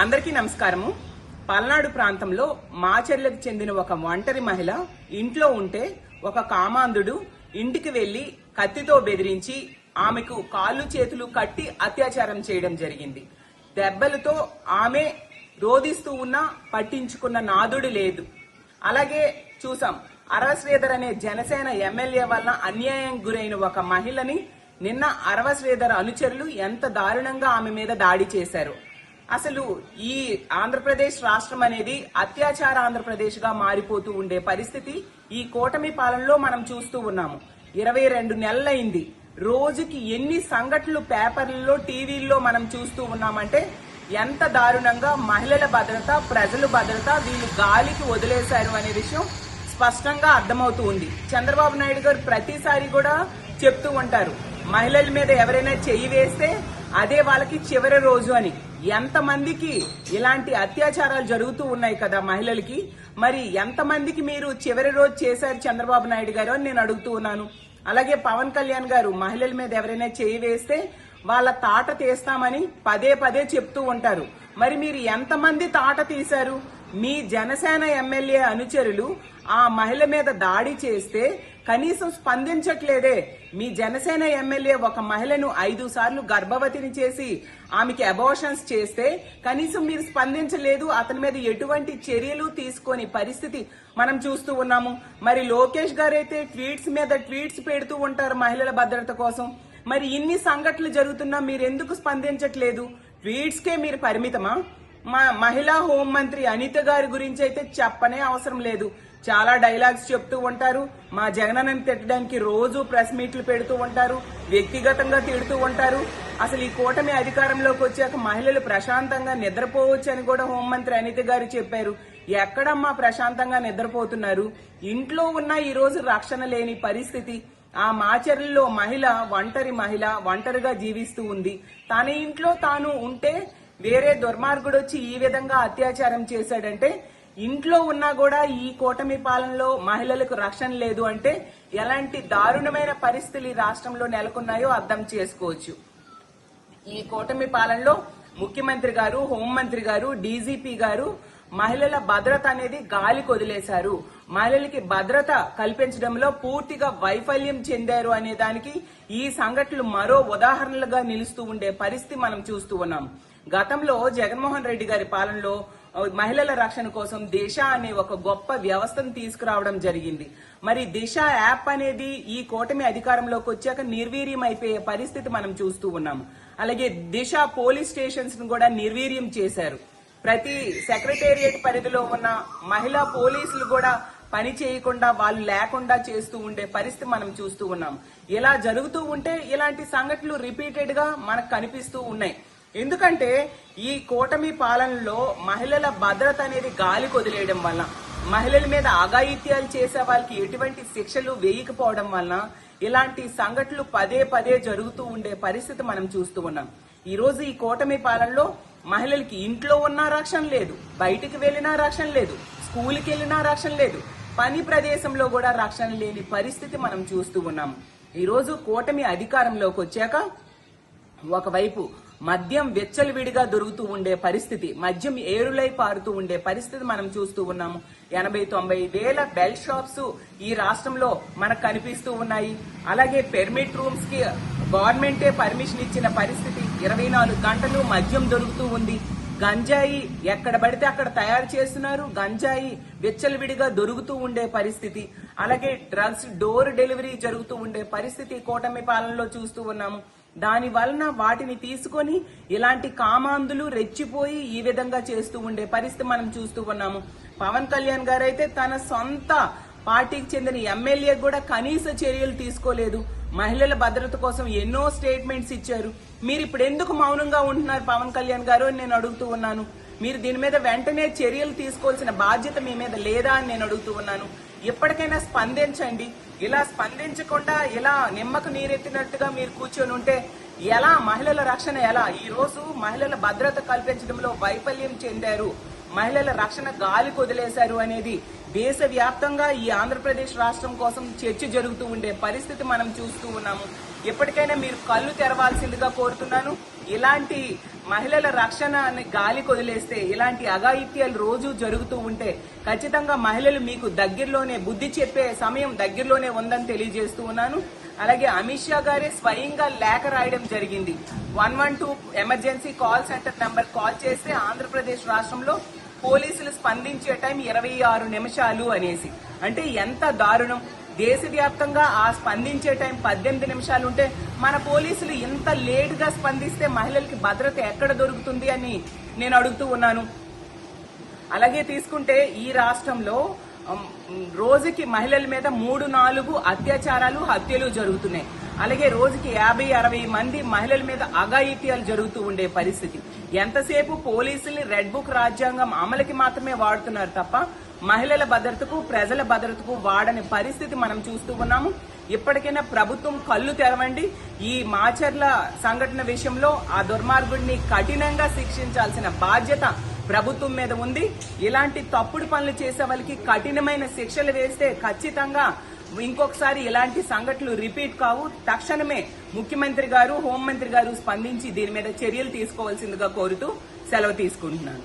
అందరికీ నమస్కారము. పల్నాడు ప్రాంతంలో మాచర్లకు చెందిన ఒక ఒంటరి మహిళ ఇంట్లో ఉంటే ఒక కామాంధుడు ఇంటికి వెళ్లి కత్తితో బెదిరించి ఆమెకు కాళ్ళు చేతులు కట్టి అత్యాచారం చేయడం జరిగింది. దెబ్బలతో ఆమె రోధిస్తూ ఉన్నా పట్టించుకున్న నాదుడు లేదు. అలాగే చూసాం, అరవ శ్రీధర్ అనే జనసేన ఎమ్మెల్యే వల్ల అన్యాయం గురైన ఒక మహిళని నిన్న అరవ శ్రీధర్ అనుచరులు ఎంత దారుణంగా ఆమె మీద దాడి చేశారు. అసలు ఈ ఆంధ్రప్రదేశ్ రాష్ట్రం అనేది అత్యాచార ఆంధ్రప్రదేశ్ గా మారిపోతూ ఉండే పరిస్థితి ఈ కూటమి పాలనలో మనం చూస్తూ ఉన్నాము. 22 నెలలైంది. రోజుకి ఎన్ని సంఘటనలు పేపర్లలో టీవీల్లో మనం చూస్తూ ఉన్నామంటే ఎంత దారుణంగా మహిళల భద్రత, ప్రజల భద్రత వీళ్ళు గాలికి వదిలేశారు అనే విషయం స్పష్టంగా అర్థమవుతూ ఉంది. చంద్రబాబు నాయుడు గారు ప్రతిసారి కూడా చెప్తూ ఉంటారు, మహిళల మీద ఎవరైనా చెయ్యి వేస్తే అదే వాళ్ళకి చివరి రోజు అని. ఎంతమందికి ఇలాంటి అత్యాచారాలు జరుగుతూ ఉన్నాయి కదా మహిళలకి. మరి ఎంతమందికి మీరు చివరి రోజు చేశారు చంద్రబాబు నాయుడు గారు అని నేను అడుగుతూ ఉన్నాను. అలాగే పవన్ కళ్యాణ్ గారు మహిళల మీద ఎవరైనా చేయి వేస్తే వాళ్ళ తాట తీస్తామని పదే పదే చెప్తూ ఉంటారు. మరి మీరు ఎంతమంది తాట తీశారు? మీ జనసేన ఎమ్మెల్యే అనుచరులు ఆ మహిళ మీద దాడి చేస్తే కనీసం స్పందించట్లేదే. మీ జనసేన ఎమ్మెల్యే ఒక మహిళను 5 సార్లు గర్భవతిని చేసి ఆమెకి అబార్షన్స్ చేస్తే కనీసం మీరు స్పందించలేదు. అతని మీద ఎటువంటి చర్యలు తీసుకొని పరిస్థితి మనం చూస్తూ ఉన్నాము. మరి లోకేష్ గారైతే ట్వీట్స్ మీద ట్వీట్స్ పెడుతూ ఉంటారు మహిళల భద్రత కోసం. మరి ఇన్ని సంఘటనలు జరుగుతున్నా మీరు ఎందుకు స్పందించట్లేదు? ట్వీట్స్ కే మీరు పరిమితమా? మహిళా హోంమంత్రి అనిత గారి గురించి అయితే చెప్పనే అవసరం లేదు. చాలా డైలాగ్స్ చెప్తూ ఉంటారు. మా జగనన్నని తిట్టడానికి రోజు ప్రెస్ మీట్లు పెడుతూ ఉంటారు, వ్యక్తిగతంగా తిడుతూ ఉంటారు. అసలు ఈ కూటమి అధికారంలోకి వచ్చాక మహిళలు ప్రశాంతంగా నిద్రపోవచ్చు అని కూడా హోంమంత్రి అనిత గారు చెప్పారు. ఎక్కడమ్మా ప్రశాంతంగా నిద్రపోతున్నారు? ఇంట్లో ఉన్న ఈ రోజు రక్షణ లేని పరిస్థితి. ఆ మాచర్లలో మహిళ ఒంటరిగా జీవిస్తూ ఉంది. తన ఇంట్లో తాను ఉంటే వేరే దుర్మార్గుడు వచ్చి ఈ విధంగా అత్యాచారం చేశాడంటే, ఇంట్లో ఉన్నా కూడా ఈ కూటమి పాలనలో మహిళలకు రక్షణ లేదు అంటే ఎలాంటి దారుణమైన పరిస్థితులు ఈ రాష్ట్రంలో నెలకొన్నాయో అర్థం చేసుకోవచ్చు. ఈ కూటమి పాలనలో ముఖ్యమంత్రి గారు, హోంమంత్రి గారు, డీజీపీ గారు మహిళల భద్రత అనేది గాలికి వదిలేశారు. మహిళలకి భద్రత కల్పించడంలో పూర్తిగా వైఫల్యం చెందారు అనే దానికి ఈ సంఘటనలు మరో ఉదాహరణలుగా నిలుస్తూ ఉండే పరిస్థితి మనం చూస్తూ ఉన్నాం. గతంలో జగన్మోహన్ రెడ్డి గారి పాలనలో మహిళల రక్షణ కోసం దిశ అనే ఒక గొప్ప వ్యవస్థను తీసుకురావడం జరిగింది. మరి దిశ యాప్ అనేది ఈ కూటమి అధికారంలోకి వచ్చాక నిర్వీర్యం అయిపోయే పరిస్థితి మనం చూస్తూ ఉన్నాము. అలాగే దిశ పోలీస్ స్టేషన్స్ ను కూడా నిర్వీర్యం చేశారు. ప్రతి సెక్రటేరియట్ పరిధిలో ఉన్న మహిళా పోలీసులు కూడా పని చేయకుండా, వాళ్ళు లేకుండా చేస్తూ ఉండే పరిస్థితి మనం చూస్తూ ఉన్నాం. ఇలా జరుగుతూ ఉంటే ఇలాంటి సంఘటనలు రిపీటెడ్ గా మనకు కనిపిస్తూ ఉన్నాయి. ఎందుకంటే ఈ కూటమి పాలనలో మహిళల భద్రత అనేది గాలికి వదిలేయడం వల్ల, మహిళల మీద అఘాయిత్యాలు చేసే వాళ్ళకి ఎటువంటి శిక్షలు వేయకపోవడం వల్ల ఇలాంటి సంఘటనలు పదే పదే జరుగుతూ ఉండే పరిస్థితి మనం చూస్తూ ఉన్నాం. ఈ రోజు ఈ కూటమి పాలనలో మహిళలకి ఇంట్లో ఉన్నా రక్షణ లేదు, బయటికి వెళ్లినా రక్షణ లేదు, స్కూల్కి వెళ్లినా రక్షణ లేదు, పని ప్రదేశంలో కూడా రక్షణ లేని పరిస్థితి మనం చూస్తూ ఉన్నాం. ఈ రోజు కూటమి అధికారంలోకి వచ్చాక ఒకవైపు మద్యం విచ్చలవిడిగా దొరుకుతూ ఉండే పరిస్థితి, మద్యం ఏరులై పారుతూ ఉండే పరిస్థితి మనం చూస్తూ ఉన్నాము. 80-90 వేల బెల్ షాప్స్ ఈ రాష్ట్రంలో మనకు కనిపిస్తూ ఉన్నాయి. అలాగే పెర్మిట్ రూమ్స్ కి గవర్నమెంటే పర్మిషన్ ఇచ్చిన పరిస్థితి. 24 గంటలు మద్యం దొరుకుతూ ఉంది. గంజాయి ఎక్కడ పడితే అక్కడ తయారు చేస్తున్నారు. గంజాయి విచ్చలవిడిగా దొరుకుతూ ఉండే పరిస్థితి. అలాగే డ్రగ్స్ డోర్ డెలివరీ జరుగుతూ ఉండే పరిస్థితి కూటమి పాలనలో చూస్తూ ఉన్నాము. దాని వలన వాటిని తీసుకొని ఇలాంటి కామాంధులు రెచ్చిపోయి ఈ విధంగా చేస్తూ ఉండే పరిస్థితి మనం చూస్తూ ఉన్నాము. పవన్ కళ్యాణ్ గారు అయితే తన సొంత పార్టీకి చెందిన ఎమ్మెల్యే కూడా కనీస చర్యలు తీసుకోలేదు. మహిళల భద్రత కోసం ఎన్నో స్టేట్మెంట్స్ ఇచ్చారు. మీరు ఇప్పుడు ఎందుకు మౌనంగా ఉంటున్నారు పవన్ కళ్యాణ్ గారు అని నేను అడుగుతూ ఉన్నాను. మీరు దీని మీద వెంటనే చర్యలు తీసుకోవాల్సిన బాధ్యత మీ మీద లేదా అని నేను అడుగుతూ ఉన్నాను. ఎప్పటికైనా స్పందించండి. ఇలా స్పందించకుండా ఇలా నిమ్మకు నీరెత్తినట్టుగా మీరు కూర్చొని ఉంటే ఎలా? మహిళల రక్షణ ఎలా? ఈ రోజు మహిళల భద్రత కల్పించడంలో వైఫల్యం చెందారు, మహిళల రక్షణ గాలికి వదిలేశారు అనేది దేశవ్యాప్తంగా ఈ ఆంధ్రప్రదేశ్ రాష్ట్రం కోసం చర్చ జరుగుతూ ఉండే పరిస్థితి మనం చూస్తూ ఉన్నాము. ఎప్పటికైనా మీరు కళ్ళు తెరవాల్సిందిగా కోరుతున్నాను. ఇలాంటి మహిళల రక్షణని గాలి కొదిలేస్తే, ఇలాంటి అఘాయిత్యాలు రోజు జరుగుతూ ఉంటే ఖచ్చితంగా మహిళలు మీకు దగ్గరలోనే బుద్ధి చెప్పే సమయం దగ్గరలోనే ఉందని తెలియజేస్తూ ఉన్నాను. అలాగే అమిత్ షా గారే స్వయంగా లేఖ రాయడం జరిగింది. 112 emergency call centre number call చేస్తే ఆంధ్రప్రదేశ్ రాష్ట్రంలో పోలీసులు స్పందించే టైం 26 నిమిషాలు అనేసి. అంటే ఎంత దారుణం! దేశవ్యాప్తంగా ఆ స్పందించే టైం 18 నిమిషాలు ఉంటే మన పోలీసులు ఇంత లేట్ గా స్పందిస్తే మహిళలకి భద్రత ఎక్కడ దొరుకుతుంది అని నేను అడుగుతూ ఉన్నాను. అలాగే తీసుకుంటే ఈ రాష్ట్రంలో రోజుకి మహిళల మీద 3-4 అత్యాచారాలు, హత్యలు జరుగుతున్నాయి. అలాగే రోజుకి 50-60 మంది మహిళల మీద అఘాయిత్యాలు జరుగుతూ ఉండే పరిస్థితి. ఎంతసేపు పోలీసుల్ని రెడ్ బుక్ రాజ్యాంగం అమలుకి మాత్రమే వాడుతున్నారు తప్ప మహిళల భద్రతకు, ప్రజల భద్రతకు వాడని పరిస్థితి మనం చూస్తూ ఉన్నాము. ఇప్పటికైనా ప్రభుత్వం కళ్ళు తెరవండి. ఈ మాచర్ల సంఘటన విషయంలో ఆ దుర్మార్గుడిని కఠినంగా శిక్షించాల్సిన బాధ్యత ప్రభుత్వం మీద ఉంది. ఇలాంటి తప్పుడు పనులు చేసే వాళ్ళకి కఠినమైన శిక్షలు వేస్తే ఖచ్చితంగా ఇంకొకసారి ఇలాంటి సంఘటనలు రిపీట్ కావు. తక్షణమే ముఖ్యమంత్రి గారు, హోంమంత్రి గారు స్పందించి దీని మీద చర్యలు తీసుకోవాల్సిందిగా కోరుతూ సెలవు తీసుకుంటున్నాను.